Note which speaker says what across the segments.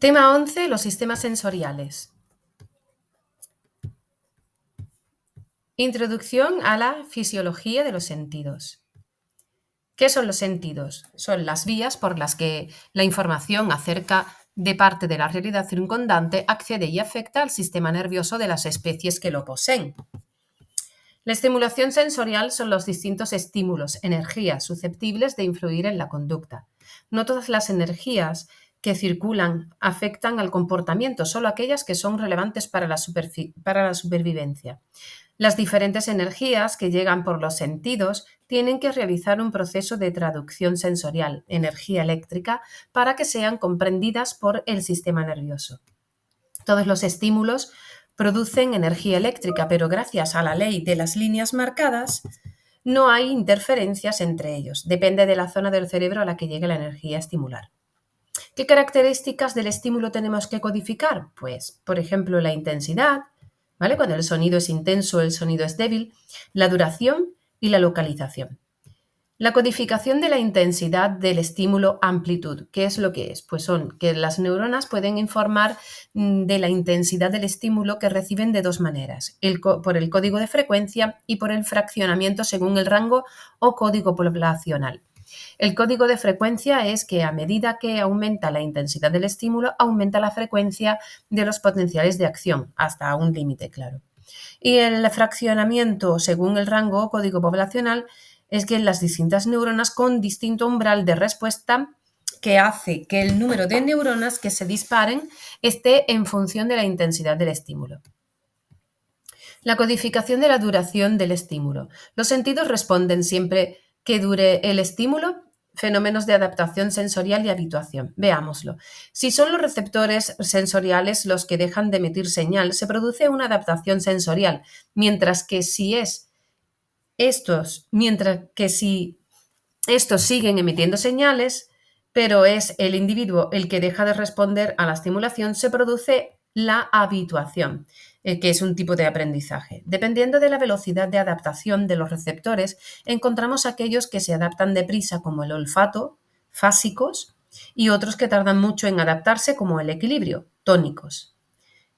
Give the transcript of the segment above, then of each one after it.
Speaker 1: Tema 11, los sistemas sensoriales. Introducción a la fisiología de los sentidos. ¿Qué son los sentidos? Son las vías por las que la información acerca de parte de la realidad circundante accede y afecta al sistema nervioso de las especies que lo poseen. La estimulación sensorial son los distintos estímulos, energías susceptibles de influir en la conducta. No todas las energías que circulan afectan al comportamiento, solo aquellas que son relevantes para la supervivencia. Las diferentes energías que llegan por los sentidos tienen que realizar un proceso de traducción sensorial, energía eléctrica, para que sean comprendidas por el sistema nervioso. Todos los estímulos producen energía eléctrica, pero gracias a la ley de las líneas marcadas, no hay interferencias entre ellos. Depende de la zona del cerebro a la que llegue la energía a estimular. ¿Qué características del estímulo tenemos que codificar? Pues, por ejemplo, la intensidad, ¿vale? Cuando el sonido es intenso, el sonido es débil, la duración y la localización. La codificación de la intensidad del estímulo amplitud, ¿qué es lo que es? Pues son que las neuronas pueden informar de la intensidad del estímulo que reciben de dos maneras, por el código de frecuencia y por el fraccionamiento según el rango o código poblacional. El código de frecuencia es que a medida que aumenta la intensidad del estímulo, aumenta la frecuencia de los potenciales de acción, hasta un límite, claro. Y el fraccionamiento según el rango o código poblacional es que las distintas neuronas con distinto umbral de respuesta que hace que el número de neuronas que se disparen esté en función de la intensidad del estímulo. La codificación de la duración del estímulo. Los sentidos responden siempre que dure el estímulo. Fenómenos de adaptación sensorial y habituación. Veámoslo. Si son los receptores sensoriales los que dejan de emitir señal, se produce una adaptación sensorial, mientras que si estos siguen emitiendo señales, pero es el individuo el que deja de responder a la estimulación, se produce la habituación, que es un tipo de aprendizaje. Dependiendo de la velocidad de adaptación de los receptores, encontramos aquellos que se adaptan deprisa, como el olfato, fásicos, y otros que tardan mucho en adaptarse, como el equilibrio, tónicos.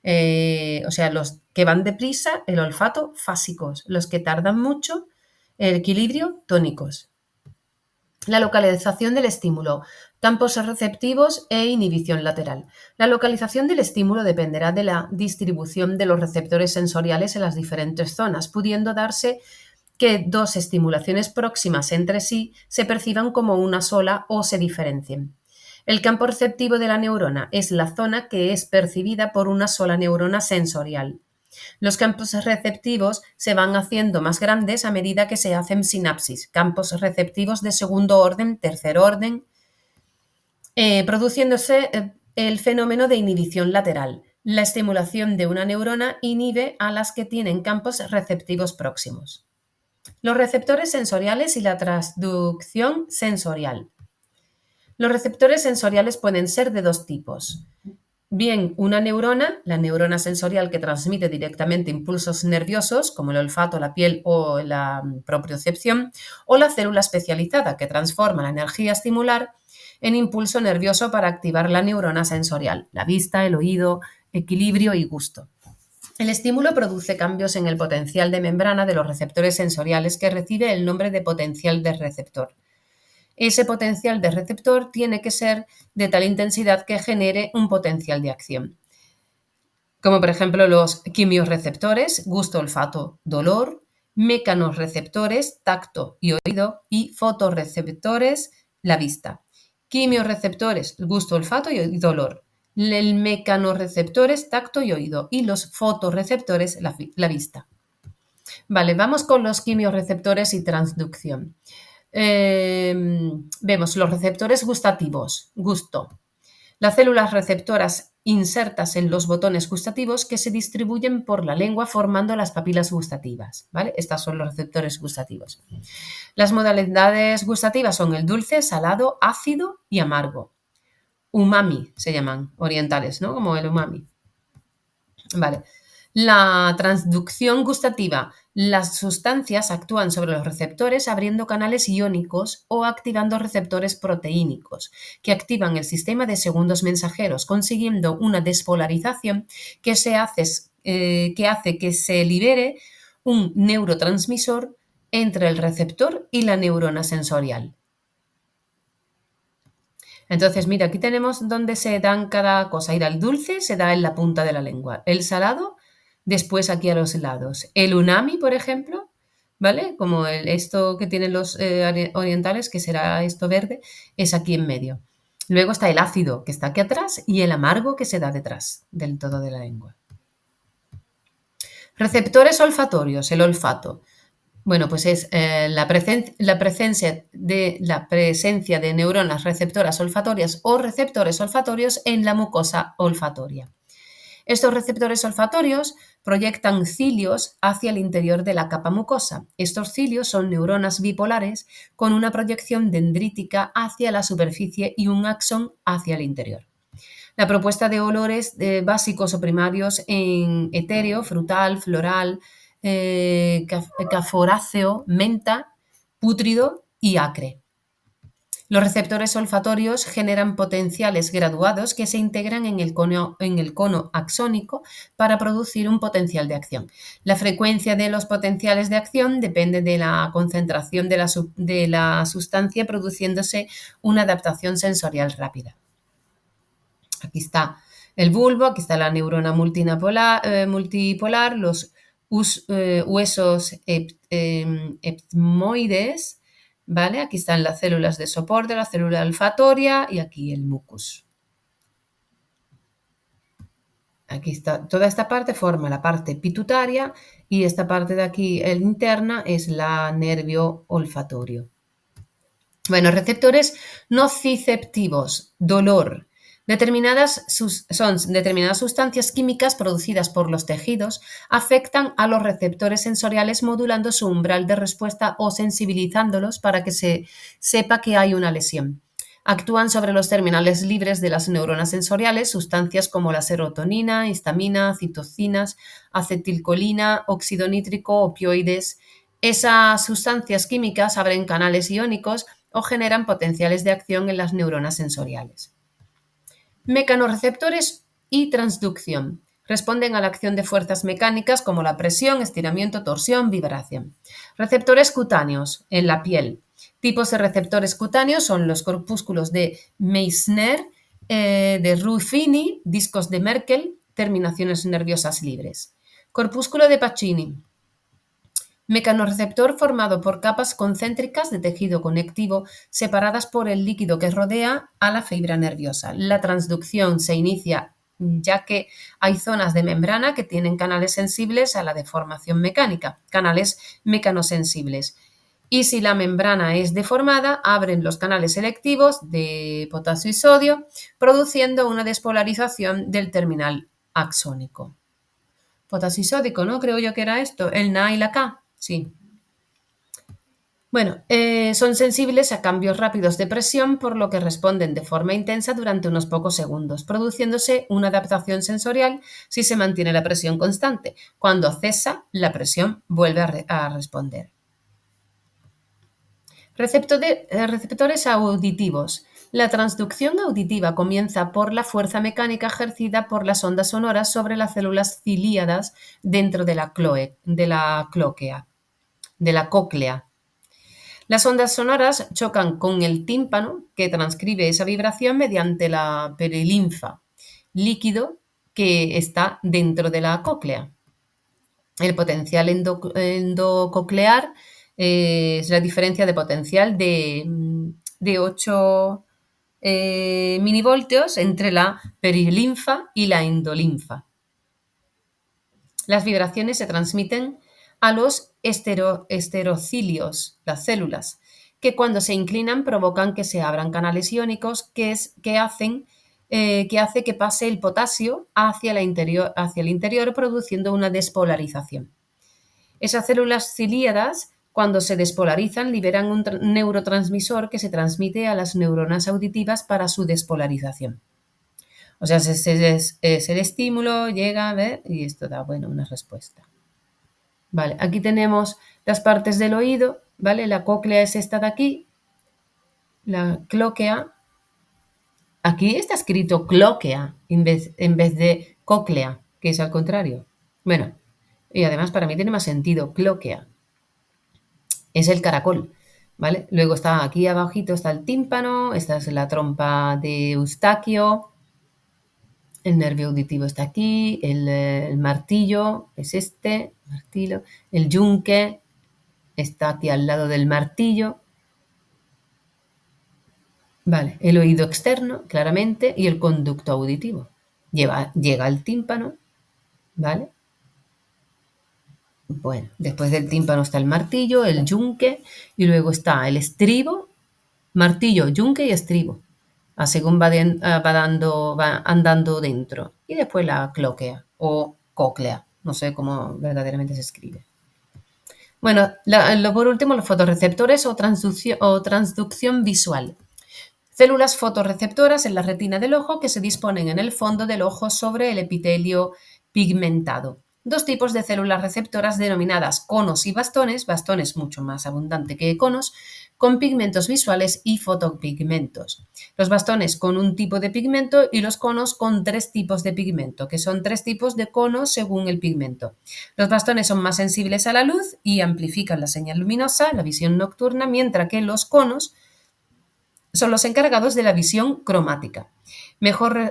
Speaker 1: O sea, los que van deprisa, el olfato, fásicos. Los que tardan mucho, el equilibrio, tónicos. La localización del estímulo, campos receptivos e inhibición lateral. La localización del estímulo dependerá de la distribución de los receptores sensoriales en las diferentes zonas, pudiendo darse que dos estimulaciones próximas entre sí se perciban como una sola o se diferencien. El campo receptivo de la neurona es la zona que es percibida por una sola neurona sensorial. Los campos receptivos se van haciendo más grandes a medida que se hacen sinapsis, campos receptivos de segundo orden, tercer orden, produciéndose el fenómeno de inhibición lateral. La estimulación de una neurona inhibe a las que tienen campos receptivos próximos. Los receptores sensoriales y la transducción sensorial. Los receptores sensoriales pueden ser de dos tipos. Bien, una neurona, la neurona sensorial que transmite directamente impulsos nerviosos, como el olfato, la piel o la propriocepción, o la célula especializada que transforma la energía estimular en impulso nervioso para activar la neurona sensorial, la vista, el oído, equilibrio y gusto. El estímulo produce cambios en el potencial de membrana de los receptores sensoriales que recibe el nombre de potencial de receptor. Ese potencial de receptor tiene que ser de tal intensidad que genere un potencial de acción. Como por ejemplo los quimiorreceptores, gusto, olfato, dolor, mecanorreceptores, tacto y oído, y fotorreceptores, la vista. Quimiorreceptores, gusto, olfato y dolor. El mecanorreceptores, tacto y oído, y los fotorreceptores, la vista. Vale, vamos con los quimiorreceptores y transducción. Vemos los receptores gustativos, gusto. Las células receptoras insertas en los botones gustativos que se distribuyen por la lengua formando las papilas gustativas, ¿vale? Estas son los receptores gustativos. Las modalidades gustativas son el dulce, salado, ácido y amargo. Umami se llaman, orientales, ¿no? Como el umami. Vale. La transducción gustativa Las sustancias actúan sobre los receptores abriendo canales iónicos o activando receptores proteínicos, que activan el sistema de segundos mensajeros, consiguiendo una despolarización que hace que se libere un neurotransmisor entre el receptor y la neurona sensorial. Entonces, mira, aquí tenemos donde se dan cada cosa. Mira, el dulce se da en la punta de la lengua, el salado después aquí a los lados. El unami, por ejemplo, ¿vale? Como esto que tienen los orientales, que será esto verde, es aquí en medio. Luego está el ácido, que está aquí atrás, y el amargo, que se da detrás del todo de la lengua. Receptores olfatorios, el olfato. Bueno, pues es la presencia de neuronas receptoras olfatorias o receptores olfatorios en la mucosa olfatoria. Estos receptores olfatorios proyectan cilios hacia el interior de la capa mucosa. Estos cilios son neuronas bipolares con una proyección dendrítica hacia la superficie y un axón hacia el interior. La propuesta de olores básicos o primarios en etéreo, frutal, floral, caforáceo, menta, pútrido y acre. Los receptores olfatorios generan potenciales graduados que se integran en el cono axónico para producir un potencial de acción. La frecuencia de los potenciales de acción depende de la concentración de la sustancia, produciéndose una adaptación sensorial rápida. Aquí está el bulbo, aquí está la neurona multipolar, los huesos eptmoides, ¿vale? Aquí están las células de soporte, la célula olfatoria y aquí el mucus. Aquí está, toda esta parte forma la parte pituitaria y esta parte de aquí, el interna, es la nervio olfatorio. Bueno, receptores nociceptivos, dolor. Determinadas sustancias químicas producidas por los tejidos afectan a los receptores sensoriales modulando su umbral de respuesta o sensibilizándolos para que se sepa que hay una lesión. Actúan sobre los terminales libres de las neuronas sensoriales sustancias como la serotonina, histamina, citocinas, acetilcolina, óxido nítrico, opioides. Esas sustancias químicas abren canales iónicos o generan potenciales de acción en las neuronas sensoriales. Mecanorreceptores y transducción. Responden a la acción de fuerzas mecánicas como la presión, estiramiento, torsión, vibración. Receptores cutáneos en la piel. Tipos de receptores cutáneos son los corpúsculos de Meissner, de Ruffini, discos de Merkel, terminaciones nerviosas libres. Corpúsculo de Pacini. Mecanorreceptor formado por capas concéntricas de tejido conectivo separadas por el líquido que rodea a la fibra nerviosa. La transducción se inicia ya que hay zonas de membrana que tienen canales sensibles a la deformación mecánica, canales mecanosensibles. Y si la membrana es deformada, abren los canales selectivos de potasio y sodio, produciendo una despolarización del terminal axónico. Potasio y sódico, ¿no? Creo yo que era esto, el Na y la K. Sí. Bueno, son sensibles a cambios rápidos de presión, por lo que responden de forma intensa durante unos pocos segundos, produciéndose una adaptación sensorial si se mantiene la presión constante. Cuando cesa, la presión vuelve a responder. Receptores auditivos. La transducción auditiva comienza por la fuerza mecánica ejercida por las ondas sonoras sobre las células ciliadas dentro de la cóclea. Las ondas sonoras chocan con el tímpano, que transcribe esa vibración mediante la perilinfa, líquido que está dentro de la cóclea. El potencial endococlear es la diferencia de potencial de 8 milivoltios entre la perilinfa y la endolinfa. Las vibraciones se transmiten a los esterocilios, las células, que cuando se inclinan provocan que se abran canales iónicos que hace que pase el potasio hacia el interior, produciendo una despolarización. Esas células ciliadas, cuando se despolarizan, liberan un neurotransmisor que se transmite a las neuronas auditivas para su despolarización. O sea, es el estímulo, llega a ver y esto da, una respuesta. Vale, aquí tenemos las partes del oído, ¿vale? La cóclea es esta de aquí, la clóquea. Aquí está escrito clóquea en vez de cóclea, que es al contrario. Bueno, y además para mí tiene más sentido, clóquea. Es el caracol, ¿vale? Luego está aquí abajito está el tímpano, esta es la trompa de Eustaquio, el nervio auditivo está aquí, el martillo es este, martillo, el yunque está aquí al lado del martillo, vale, el oído externo, claramente, y el conducto auditivo. Llega al tímpano, ¿vale? Bueno, después del tímpano está el martillo, el yunque, y luego está el estribo, martillo, yunque y estribo, según va andando dentro. Y después la clóquea o cóclea, no sé cómo verdaderamente se escribe. Bueno, por último, los fotorreceptores o transducción visual. Células fotorreceptoras en la retina del ojo que se disponen en el fondo del ojo sobre el epitelio pigmentado. Dos tipos de células receptoras denominadas conos y bastones, bastones mucho más abundante que conos, con pigmentos visuales y fotopigmentos. Los bastones con un tipo de pigmento y los conos con 3 tipos de pigmento, que son 3 tipos de conos según el pigmento. Los bastones son más sensibles a la luz y amplifican la señal luminosa, la visión nocturna, mientras que los conos son los encargados de la visión cromática.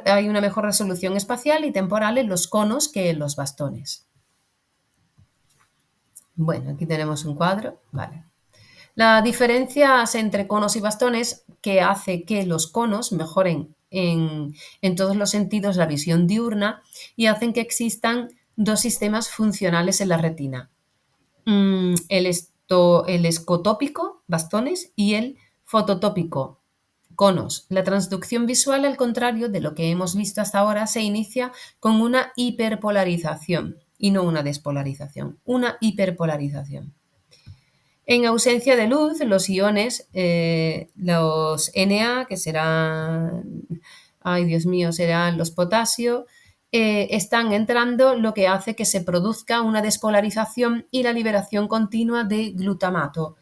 Speaker 1: Hay una mejor resolución espacial y temporal en los conos que en los bastones. Bueno, aquí tenemos un cuadro, vale. La diferencia entre conos y bastones que hace que los conos mejoren en todos los sentidos la visión diurna y hacen que existan dos sistemas funcionales en la retina. El escotópico, bastones, y el fototópico, conos. La transducción visual, al contrario de lo que hemos visto hasta ahora, se inicia con una hiperpolarización y no una despolarización, una hiperpolarización. En ausencia de luz, los iones, los Na, que serán, ay Dios mío, serán los potasio, están entrando, lo que hace que se produzca una despolarización y la liberación continua de glutamato.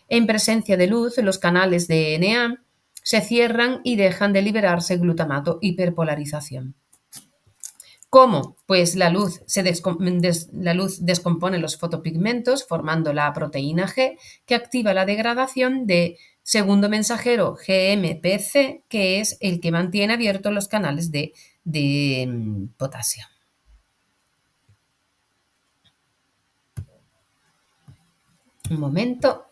Speaker 1: En presencia de luz, los canales de Na se cierran y dejan de liberarse glutamato, hiperpolarización. ¿Cómo? Pues la luz descompone los fotopigmentos formando la proteína G que activa la degradación de segundo mensajero GMPC, que es el que mantiene abiertos los canales de potasio. Un momento.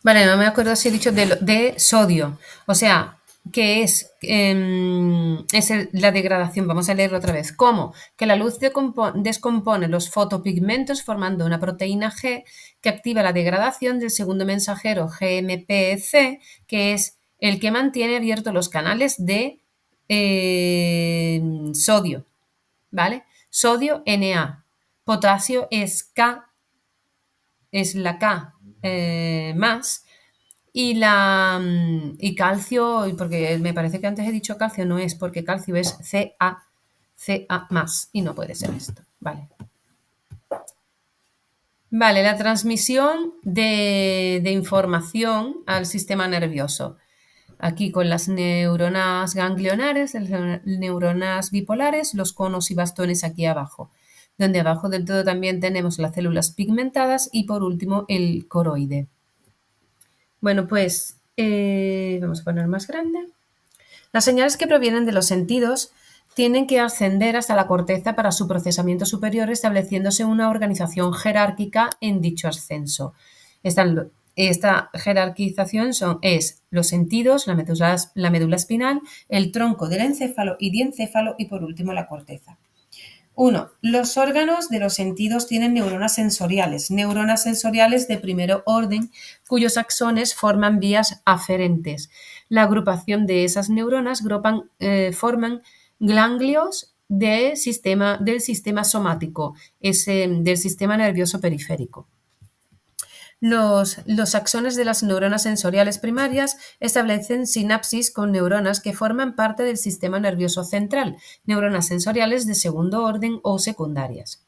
Speaker 1: Vale, no me acuerdo si he dicho de sodio. O sea, que es la degradación. Vamos a leerlo otra vez. ¿Cómo? Que la luz descompone los fotopigmentos formando una proteína G que activa la degradación del segundo mensajero GMPC, que es el que mantiene abiertos los canales de sodio. ¿Vale? Sodio Na. Potasio es K, es la K más, y calcio, porque me parece que antes he dicho calcio, no es, porque calcio es Ca más, y no puede ser esto. Vale. Vale, la transmisión de información al sistema nervioso. Aquí con las neuronas ganglionares, las neuronas bipolares, los conos y bastones aquí abajo, donde abajo del todo también tenemos las células pigmentadas y por último el coroide. Bueno, pues vamos a poner más grande. Las señales que provienen de los sentidos tienen que ascender hasta la corteza para su procesamiento superior, estableciéndose una organización jerárquica en dicho ascenso. Esta jerarquización es los sentidos, la médula espinal, el tronco del encéfalo y diencéfalo y por último la corteza. 1. Los órganos de los sentidos tienen neuronas sensoriales de primer orden, cuyos axones forman vías aferentes. La agrupación de esas neuronas forman ganglios del sistema somático, del sistema nervioso periférico. Los axones de las neuronas sensoriales primarias establecen sinapsis con neuronas que forman parte del sistema nervioso central, neuronas sensoriales de segundo orden o secundarias.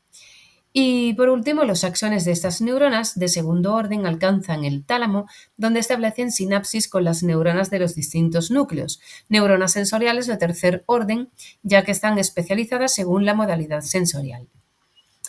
Speaker 1: Y por último, los axones de estas neuronas de segundo orden alcanzan el tálamo, donde establecen sinapsis con las neuronas de los distintos núcleos, neuronas sensoriales de tercer orden, ya que están especializadas según la modalidad sensorial.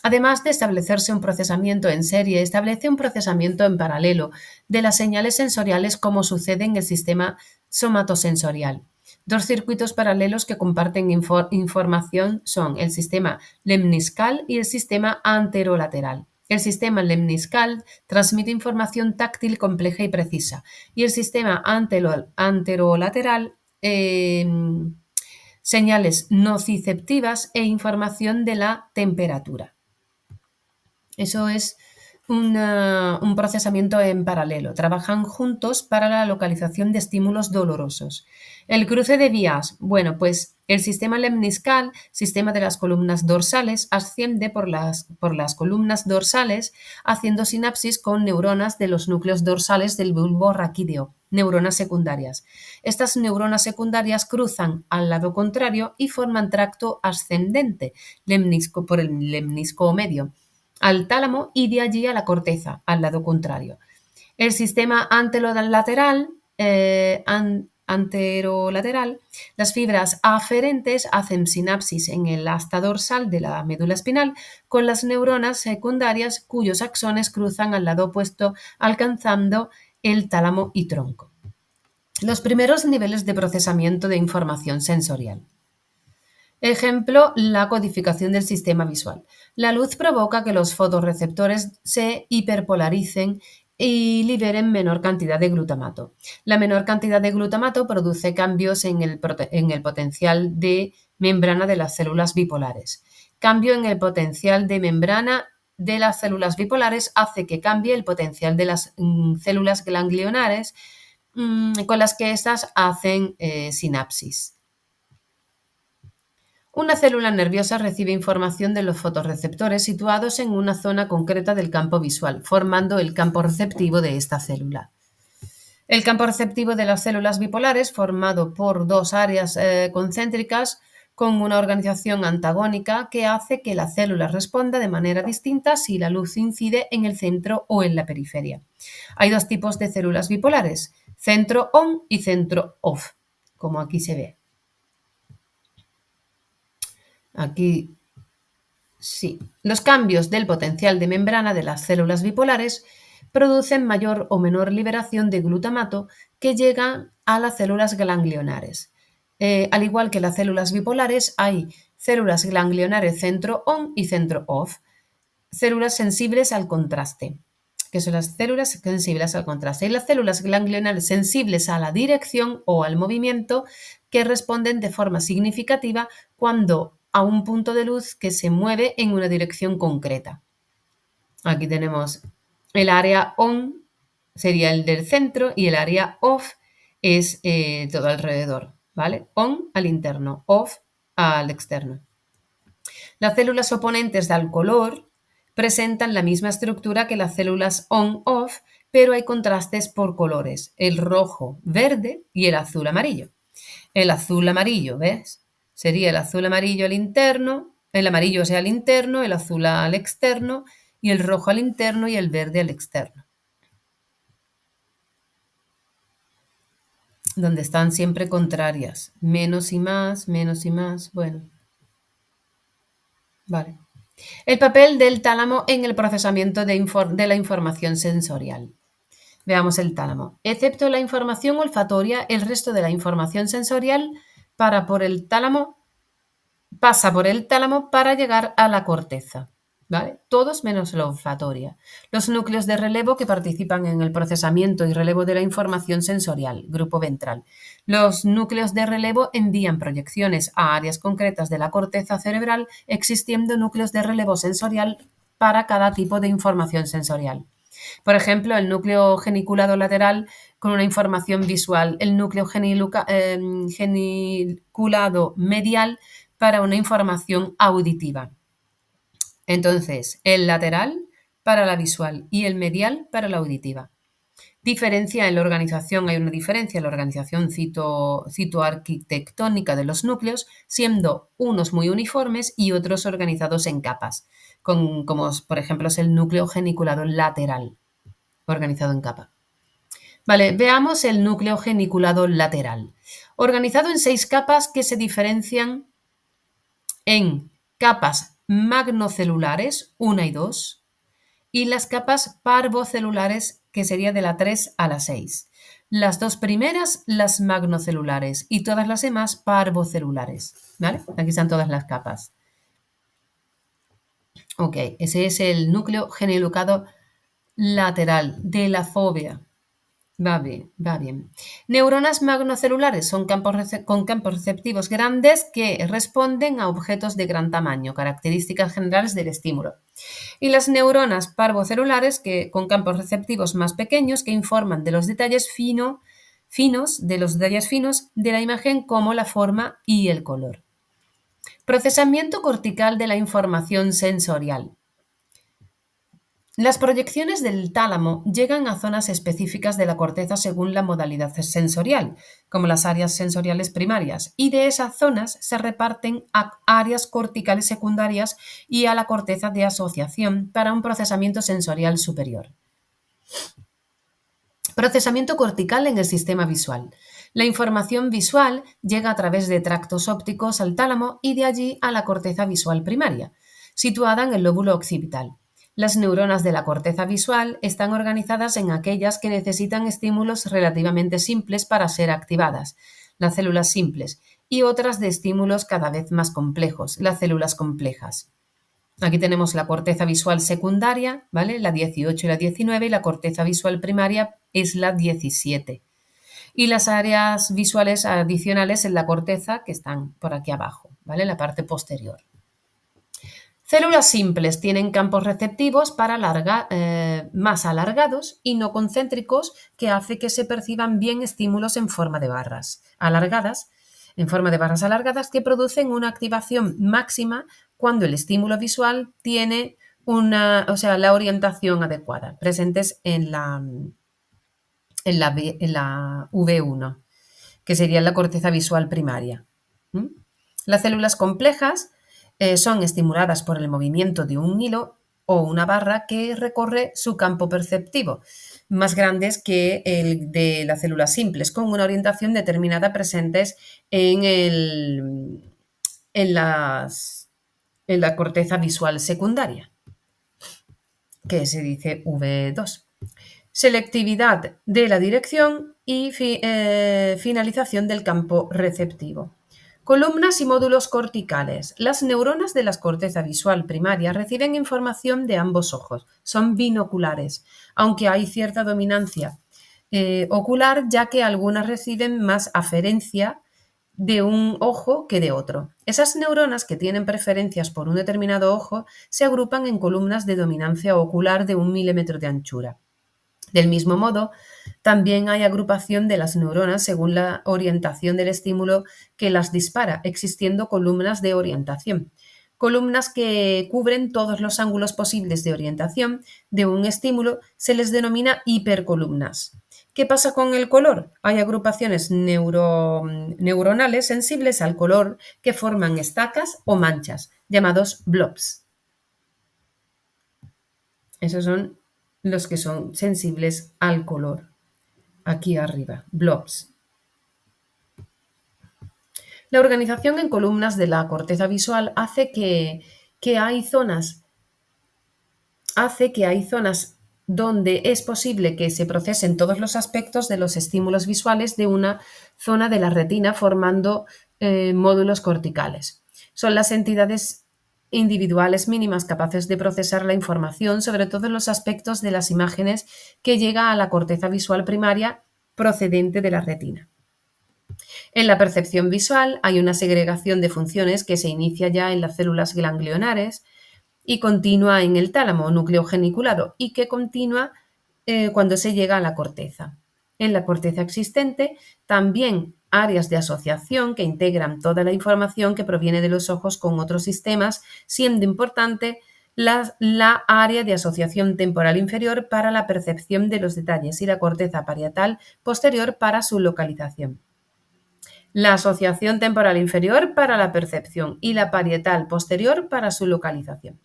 Speaker 1: Además de establecerse un procesamiento en serie, establece un procesamiento en paralelo de las señales sensoriales como sucede en el sistema somatosensorial. Dos circuitos paralelos que comparten información son el sistema lemniscal y el sistema anterolateral. El sistema lemniscal transmite información táctil compleja y precisa y el sistema anterolateral señales nociceptivas e información de la temperatura. Eso es un procesamiento en paralelo. Trabajan juntos para la localización de estímulos dolorosos. El cruce de vías. Bueno, pues el sistema lemniscal, sistema de las columnas dorsales, asciende por las columnas dorsales haciendo sinapsis con neuronas de los núcleos dorsales del bulbo raquídeo, neuronas secundarias. Estas neuronas secundarias cruzan al lado contrario y forman tracto ascendente por el lemnisco medio al tálamo y de allí a la corteza, al lado contrario. El sistema anterolateral, las fibras aferentes hacen sinapsis en el asta dorsal de la médula espinal con las neuronas secundarias cuyos axones cruzan al lado opuesto alcanzando el tálamo y tronco. Los primeros niveles de procesamiento de información sensorial. Ejemplo, la codificación del sistema visual. La luz provoca que los fotorreceptores se hiperpolaricen y liberen menor cantidad de glutamato. La menor cantidad de glutamato produce cambios en el potencial de membrana de las células bipolares. Cambio en el potencial de membrana de las células bipolares hace que cambie el potencial de las células ganglionares con las que éstas hacen sinapsis. Una célula nerviosa recibe información de los fotorreceptores situados en una zona concreta del campo visual, formando el campo receptivo de esta célula. El campo receptivo de las células bipolares, formado por dos áreas concéntricas con una organización antagónica que hace que la célula responda de manera distinta si la luz incide en el centro o en la periferia. Hay dos tipos de células bipolares, centro on y centro off, como aquí se ve. Aquí sí. Los cambios del potencial de membrana de las células bipolares producen mayor o menor liberación de glutamato que llega a las células ganglionares. Al igual que las células bipolares, hay células ganglionares centro on y centro off, células sensibles al contraste, que son las células sensibles al contraste, y las células ganglionares sensibles a la dirección o al movimiento que responden de forma significativa cuando a un punto de luz que se mueve en una dirección concreta. Aquí tenemos el área on, sería el del centro, y el área off es todo alrededor, ¿vale? On al interno, off al externo. Las células oponentes al color presentan la misma estructura que las células on-off, pero hay contrastes por colores, el rojo, verde y el azul amarillo. El azul amarillo, ¿ves? Sería el azul amarillo al interno, el amarillo sea al interno, el azul al externo y el rojo al interno y el verde al externo. Donde están siempre contrarias, menos y más, bueno. Vale. El papel del tálamo en el procesamiento de la información sensorial. Veamos el tálamo. Excepto la información olfatoria, el resto de la información sensorial pasa por el tálamo para llegar a la corteza. ¿Vale? Todos menos la olfatoria. Los núcleos de relevo que participan en el procesamiento y relevo de la información sensorial, grupo ventral. Los núcleos de relevo envían proyecciones a áreas concretas de la corteza cerebral, existiendo núcleos de relevo sensorial para cada tipo de información sensorial. Por ejemplo, el núcleo geniculado lateral con una información visual, el núcleo geniculado medial para una información auditiva. Entonces, el lateral para la visual y el medial para la auditiva. Diferencia en la organización, hay una diferencia en la organización citoarquitectónica de los núcleos, siendo unos muy uniformes y otros organizados en capas, como por ejemplo es el núcleo geniculado lateral, organizado en capa. Vale, veamos el núcleo geniculado lateral, organizado en 6 capas que se diferencian en capas magnocelulares 1 y 2 y las capas parvocelulares, que sería de la 3 a la 6. Las dos primeras, las magnocelulares, y todas las demás parvocelulares. ¿Vale? Aquí están todas las capas. Ok, ese es el núcleo geniculado lateral de la fobia. Va bien, va bien. Neuronas magnocelulares son con campos receptivos grandes que responden a objetos de gran tamaño, características generales del estímulo. Y las neuronas parvocelulares con campos receptivos más pequeños que informan de los detalles finos de la imagen, como la forma y el color. Procesamiento cortical de la información sensorial. Las proyecciones del tálamo llegan a zonas específicas de la corteza según la modalidad sensorial, como las áreas sensoriales primarias, y de esas zonas se reparten a áreas corticales secundarias y a la corteza de asociación para un procesamiento sensorial superior. Procesamiento cortical en el sistema visual. La información visual llega a través de tractos ópticos al tálamo y de allí a la corteza visual primaria, situada en el lóbulo occipital. Las neuronas de la corteza visual están organizadas en aquellas que necesitan estímulos relativamente simples para ser activadas, las células simples, y otras de estímulos cada vez más complejos, las células complejas. Aquí tenemos la corteza visual secundaria, ¿vale? La 18 y la 19, y la corteza visual primaria es la 17. Y las áreas visuales adicionales en la corteza, que están por aquí abajo, ¿vale? La parte posterior. Células simples tienen campos receptivos más alargados y no concéntricos, que hace que se perciban bien estímulos en forma de barras alargadas, que producen una activación máxima cuando el estímulo visual tiene la orientación adecuada, presentes en la V1, que sería la corteza visual primaria. Las células complejas son estimuladas por el movimiento de un hilo o una barra que recorre su campo perceptivo, más grandes que el de las células simples, con una orientación determinada, presentes en la corteza visual secundaria, que se dice V2. Selectividad de la dirección y finalización del campo receptivo. Columnas y módulos corticales. Las neuronas de la corteza visual primaria reciben información de ambos ojos. Son binoculares, aunque hay cierta dominancia ocular, ya que algunas reciben más aferencia de un ojo que de otro. Esas neuronas que tienen preferencias por un determinado ojo se agrupan en columnas de dominancia ocular de 1 milímetro de anchura. Del mismo modo, también hay agrupación de las neuronas según la orientación del estímulo que las dispara, existiendo columnas de orientación. Columnas que cubren todos los ángulos posibles de orientación de un estímulo se les denomina hipercolumnas. ¿Qué pasa con el color? Hay agrupaciones neuronales sensibles al color que forman estacas o manchas, llamados blobs. Esos son los que son sensibles al color. Aquí arriba, blobs. La organización en columnas de la corteza visual hace que hay zonas donde es posible que se procesen todos los aspectos de los estímulos visuales de una zona de la retina, formando módulos corticales. Son las entidades individuales mínimas capaces de procesar la información sobre todos los aspectos de las imágenes que llega a la corteza visual primaria procedente de la retina. En la percepción visual hay una segregación de funciones que se inicia ya en las células ganglionares y continúa en el tálamo, núcleo geniculado, y que continúa cuando se llega a la corteza. En la corteza existente también áreas de asociación que integran toda la información que proviene de los ojos con otros sistemas, siendo importante la área de asociación temporal inferior para la percepción de los detalles y la corteza parietal posterior para su localización. La asociación temporal inferior para la percepción y la parietal posterior para su localización.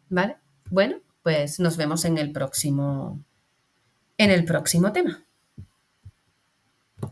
Speaker 1: ¿Vale? Bueno, pues nos vemos en el próximo tema.